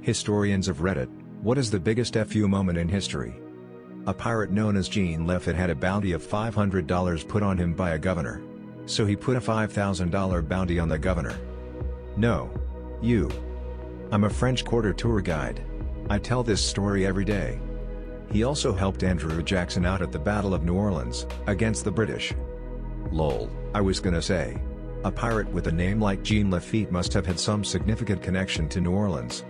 Historians of Reddit, what is the biggest FU moment in history? A pirate known as Gene Leffett had a bounty of $500 put on him by a governor. So he put a $5,000 bounty on the governor. No. You. I'm a French Quarter tour guide. I tell this story every day. He also helped Andrew Jackson out at the Battle of New Orleans, against the British. Lol, I was gonna say. A pirate with a name like Gene Leffett must have had some significant connection to New Orleans.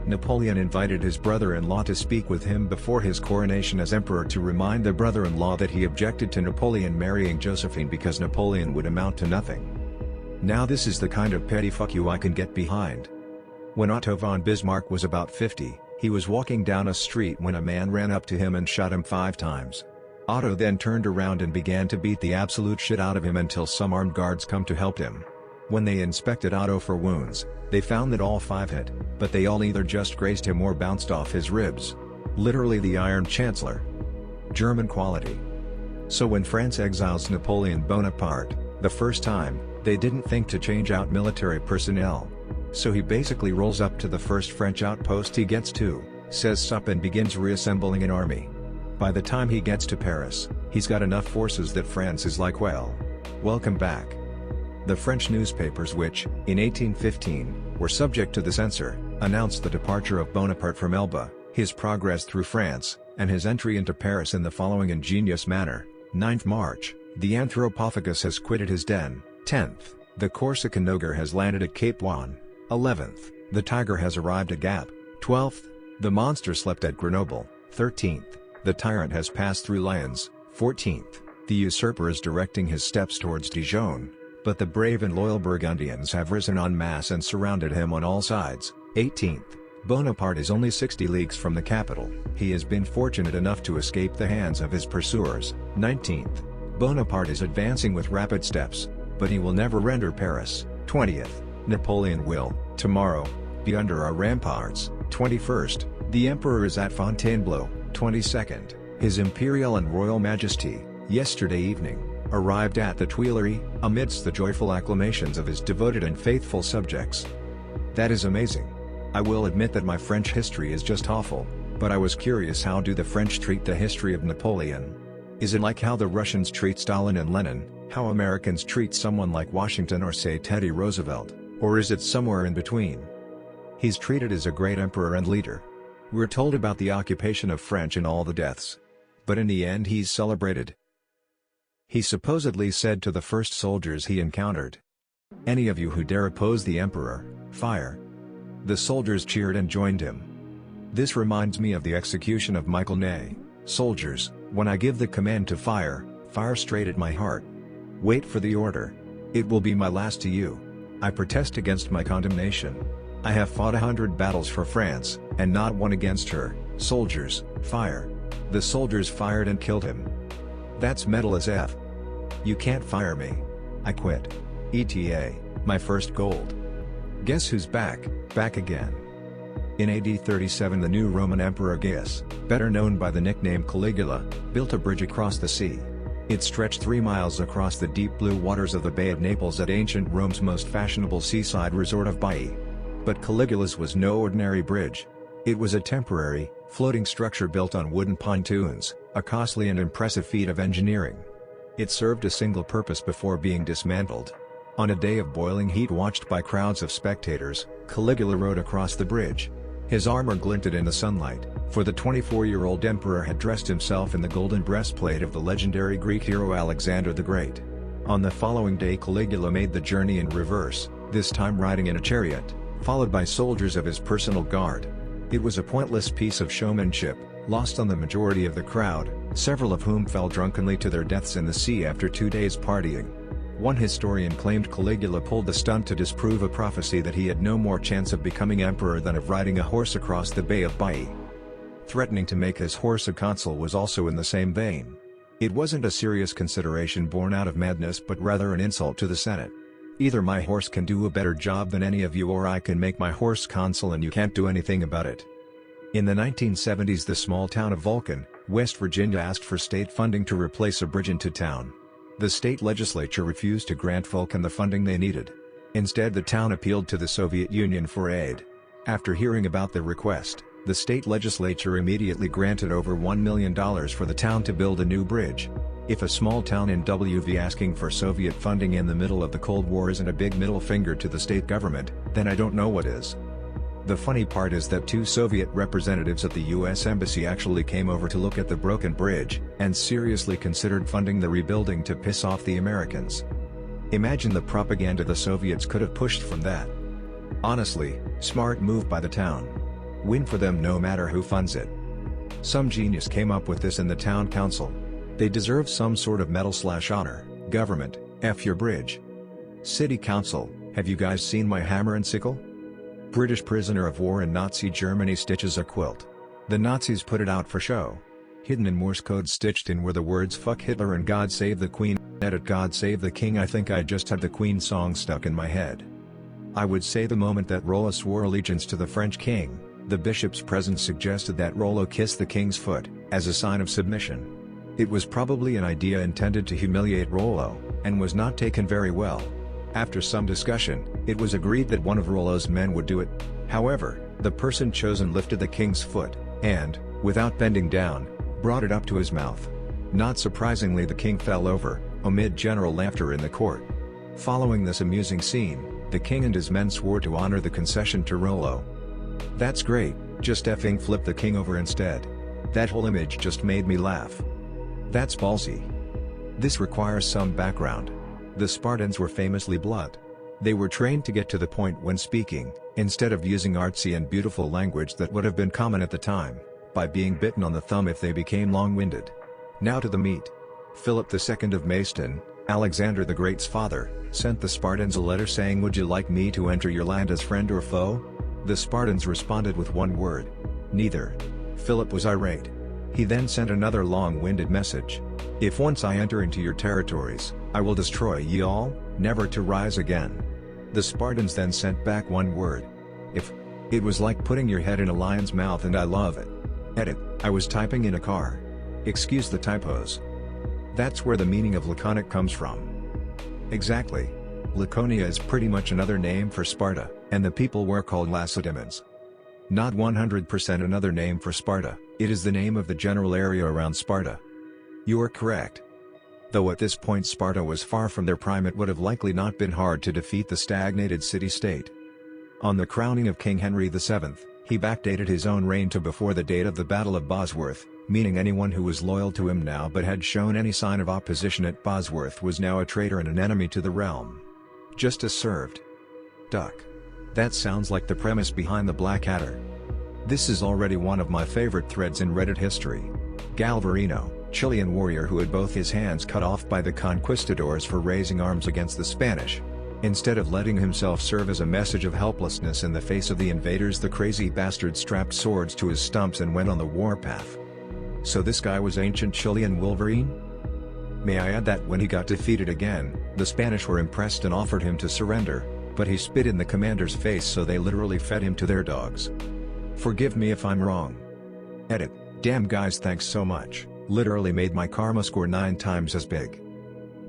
Napoleon invited his brother-in-law to speak with him before his coronation as emperor to remind the brother-in-law that he objected to Napoleon marrying Josephine because Napoleon would amount to nothing. Now this is the kind of petty fuck you I can get behind. When Otto von Bismarck was about 50, he was walking down a street when a man ran up to him and shot him 5 times. Otto then turned around and began to beat the absolute shit out of him until some armed guards come to help him. When they inspected Otto for wounds, they found that all 5 hit, but they all either just grazed him or bounced off his ribs. Literally the Iron Chancellor. German quality. So when France exiles Napoleon Bonaparte, the first time, they didn't think to change out military personnel. So he basically rolls up to the first French outpost he gets to, says sup and begins reassembling an army. By the time he gets to Paris, he's got enough forces that France is like, well, welcome back. The French newspapers which, in 1815, were subject to the censor, announced the departure of Bonaparte from Elba, his progress through France, and his entry into Paris in the following ingenious manner. 9th March, the Anthropophagus has quitted his den. 10th, the Corsican ogre has landed at Cape Juan. 11th, the tiger has arrived at Gap. 12th, the monster slept at Grenoble. 13th, the tyrant has passed through Lyons. 14th, the usurper is directing his steps towards Dijon. But the brave and loyal Burgundians have risen en masse and surrounded him on all sides. 18th, Bonaparte is only 60 leagues from the capital. He has been fortunate enough to escape the hands of his pursuers. 19th, Bonaparte is advancing with rapid steps, but he will never render Paris. 20th, Napoleon will, tomorrow, be under our ramparts. 21st, the Emperor is at Fontainebleau. 22nd, His Imperial and Royal Majesty, yesterday evening, arrived at the Tuileries, amidst the joyful acclamations of his devoted and faithful subjects. That is amazing. I will admit that my French history is just awful, but I was curious, how do the French treat the history of Napoleon? Is it like how the Russians treat Stalin and Lenin, how Americans treat someone like Washington or say Teddy Roosevelt, or is it somewhere in between? He's treated as a great emperor and leader. We're told about the occupation of French and all the deaths. But in the end he's celebrated. He supposedly said to the first soldiers he encountered, "Any of you who dare oppose the emperor, fire." The soldiers cheered and joined him. This reminds me of the execution of Michael Ney. "Soldiers, when I give the command to fire, fire straight at my heart. Wait for the order. It will be my last to you. I protest against my condemnation. I have fought 100 battles for France, and not one against her. Soldiers, fire." The soldiers fired and killed him. That's metal as F. You can't fire me. I quit. ETA, my first gold. Guess who's back, back again. In AD 37 the new Roman Emperor Gaius, better known by the nickname Caligula, built a bridge across the sea. It stretched 3 miles across the deep blue waters of the Bay of Naples at ancient Rome's most fashionable seaside resort of Baiae. But Caligula's was no ordinary bridge. It was a temporary, floating structure built on wooden pontoons, a costly and impressive feat of engineering. It served a single purpose before being dismantled. On a day of boiling heat watched by crowds of spectators, Caligula rode across the bridge. His armor glinted in the sunlight, for the 24-year-old emperor had dressed himself in the golden breastplate of the legendary Greek hero Alexander the Great. On the following day Caligula made the journey in reverse, this time riding in a chariot, followed by soldiers of his personal guard. It was a pointless piece of showmanship, lost on the majority of the crowd, several of whom fell drunkenly to their deaths in the sea after 2 days partying. One historian claimed Caligula pulled the stunt to disprove a prophecy that he had no more chance of becoming emperor than of riding a horse across the Bay of Baiae. Threatening to make his horse a consul was also in the same vein. It wasn't a serious consideration born out of madness but rather an insult to the Senate. Either my horse can do a better job than any of you or I can make my horse consul and you can't do anything about it. In the 1970s the small town of Vulcan, West Virginia asked for state funding to replace a bridge into town. The state legislature refused to grant Vulcan the funding they needed. Instead, the town appealed to the Soviet Union for aid. After hearing about the request, the state legislature immediately granted over $1 million for the town to build a new bridge. If a small town in WV asking for Soviet funding in the middle of the Cold War isn't a big middle finger to the state government, then I don't know what is. The funny part is that 2 Soviet representatives at the US Embassy actually came over to look at the broken bridge, and seriously considered funding the rebuilding to piss off the Americans. Imagine the propaganda the Soviets could have pushed from that. Honestly, smart move by the town. Win for them no matter who funds it. Some genius came up with this in the town council. They deserve some sort of medal/honor. Government, F your bridge. City council, have you guys seen my hammer and sickle? British prisoner of war in Nazi Germany stitches a quilt. The Nazis put it out for show. Hidden in Morse code stitched in were the words "fuck Hitler" and "God save the Queen." Edit: "God save the King." I think I just had the Queen song stuck in my head. I would say the moment that Rollo swore allegiance to the French king, the bishop's presence suggested that Rollo kiss the king's foot, as a sign of submission. It was probably an idea intended to humiliate Rollo, and was not taken very well. After some discussion, it was agreed that one of Rollo's men would do it. However, the person chosen lifted the king's foot, and, without bending down, brought it up to his mouth. Not surprisingly, the king fell over, amid general laughter in the court. Following this amusing scene, the king and his men swore to honor the concession to Rollo. That's great, just effing flip the king over instead. That whole image just made me laugh. That's ballsy. This requires some background. The Spartans were famously blunt. They were trained to get to the point when speaking, instead of using artsy and beautiful language that would have been common at the time, by being bitten on the thumb if they became long-winded. Now to the meat. Philip II of Macedon, Alexander the Great's father, sent the Spartans a letter saying, "Would you like me to enter your land as friend or foe?" The Spartans responded with one word: neither. Philip was irate. He then sent another long-winded message: "If once I enter into your territories, I will destroy ye all, never to rise again." The Spartans then sent back one word: if. It was like putting your head in a lion's mouth, and I love it. Edit: I was typing in a car. Excuse the typos. That's where the meaning of laconic comes from. Exactly. Laconia is pretty much another name for Sparta, and the people were called Lacedaemons. Not 100% another name for Sparta, it is the name of the general area around Sparta. You are correct. Though at this point Sparta was far from their prime, it would have likely not been hard to defeat the stagnated city-state. On the crowning of King Henry VII, he backdated his own reign to before the date of the Battle of Bosworth, meaning anyone who was loyal to him now but had shown any sign of opposition at Bosworth was now a traitor and an enemy to the realm. Justice served. Duck. That sounds like the premise behind the Blackadder. This is already one of my favorite threads in Reddit history. Galvarino, Chilean warrior who had both his hands cut off by the conquistadors for raising arms against the Spanish. Instead of letting himself serve as a message of helplessness in the face of the invaders, the crazy bastard strapped swords to his stumps and went on the warpath. So this guy was ancient Chilean Wolverine? May I add that when he got defeated again, the Spanish were impressed and offered him to surrender, but he spit in the commander's face, so they literally fed him to their dogs. Forgive me if I'm wrong. Edit: damn guys, thanks so much, literally made my karma score 9 times as big.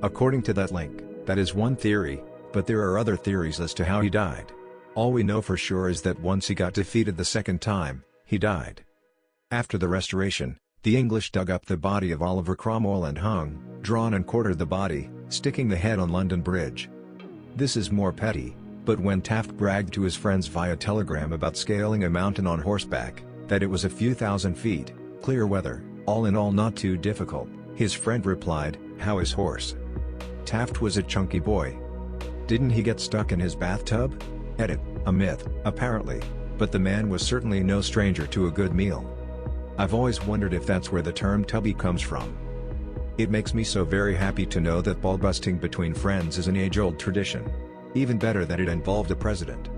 According to that link, that is one theory, but there are other theories as to how he died. All we know for sure is that once he got defeated the second time, he died. After the Restoration, the English dug up the body of Oliver Cromwell and hung, drawn and quartered the body, sticking the head on London Bridge. This is more petty, but when Taft bragged to his friends via telegram about scaling a mountain on horseback, that it was a few thousand feet, clear weather, all in all not too difficult, his friend replied, "How is horse?" Taft was a chunky boy. Didn't he get stuck in his bathtub? Edit: a myth, apparently, but the man was certainly no stranger to a good meal. I've always wondered if that's where the term tubby comes from. It makes me so very happy to know that ball busting between friends is an age-old tradition. Even better that it involved a president.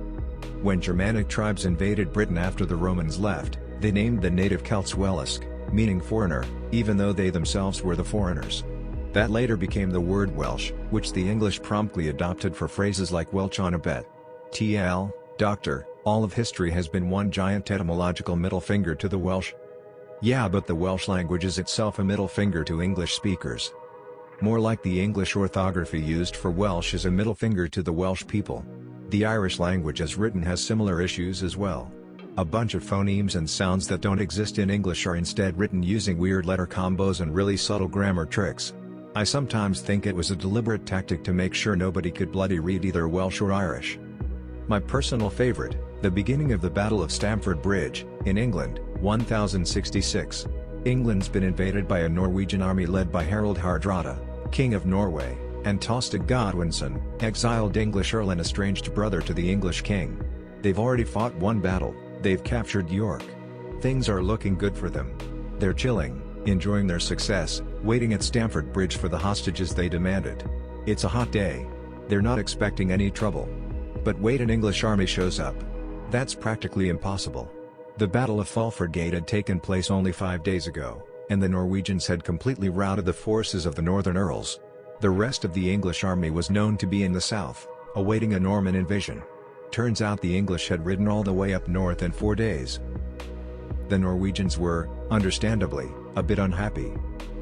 When Germanic tribes invaded Britain after the Romans left, they named the native Celts Welsk, meaning foreigner, even though they themselves were the foreigners. That later became the word Welsh, which the English promptly adopted for phrases like Welch on a bet. TL, doctor, all of history has been one giant etymological middle finger to the Welsh. Yeah, but the Welsh language is itself a middle finger to English speakers. More like the English orthography used for Welsh as a middle finger to the Welsh people. The Irish language as written has similar issues as well. A bunch of phonemes and sounds that don't exist in English are instead written using weird letter combos and really subtle grammar tricks. I sometimes think it was a deliberate tactic to make sure nobody could bloody read either Welsh or Irish. My personal favorite, the beginning of the Battle of Stamford Bridge, in England, 1066. England's been invaded by a Norwegian army led by Harald Hardrada, King of Norway, and Tostig Godwinson, exiled English earl and estranged brother to the English king. They've already fought one battle, they've captured York. Things are looking good for them. They're chilling, enjoying their success, waiting at Stamford Bridge for the hostages they demanded. It's a hot day. They're not expecting any trouble. But wait, an English army shows up. That's practically impossible. The Battle of Fulford Gate had taken place only 5 days ago, and the Norwegians had completely routed the forces of the Northern Earls. The rest of the English army was known to be in the south, awaiting a Norman invasion. Turns out the English had ridden all the way up north in 4 days. The Norwegians were, understandably, a bit unhappy.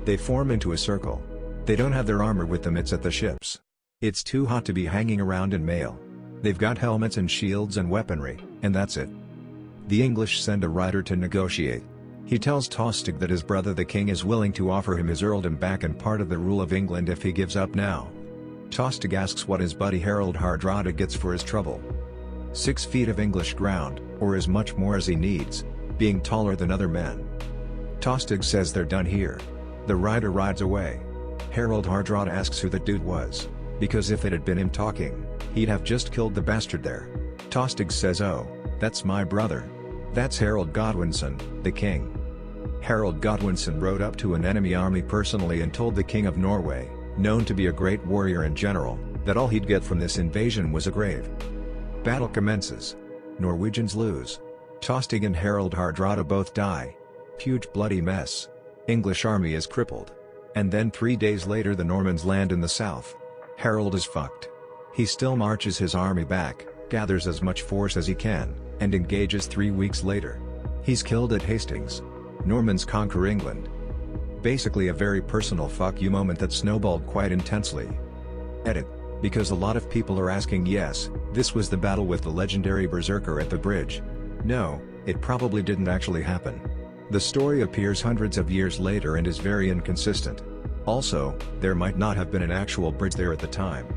They form into a circle. They don't have their armor with them, it's at the ships. It's too hot to be hanging around in mail. They've got helmets and shields and weaponry, and that's it. The English send a rider to negotiate. He tells Tostig that his brother the king is willing to offer him his earldom back and part of the rule of England if he gives up now. Tostig asks what his buddy Harald Hardrada gets for his trouble. 6 feet of English ground, or as much more as he needs, being taller than other men. Tostig says they're done here. The rider rides away. Harald Hardrada asks who the dude was, because if it had been him talking, he'd have just killed the bastard there. Tostig says, "Oh, that's my brother. That's Harald Godwinson, the king." Harald Godwinson rode up to an enemy army personally and told the King of Norway, known to be a great warrior and general, that all he'd get from this invasion was a grave. Battle commences. Norwegians lose. Tostig and Harald Hardrada both die. Huge bloody mess. English army is crippled. And then 3 days later the Normans land in the south. Harald is fucked. He still marches his army back, gathers as much force as he can, and engages 3 weeks later. He's killed at Hastings. Normans conquer England. Basically a very personal fuck you moment that snowballed quite intensely. Edit. Because a lot of people are asking, yes, this was the battle with the legendary berserker at the bridge. No, it probably didn't actually happen. The story appears hundreds of years later and is very inconsistent. Also, there might not have been an actual bridge there at the time.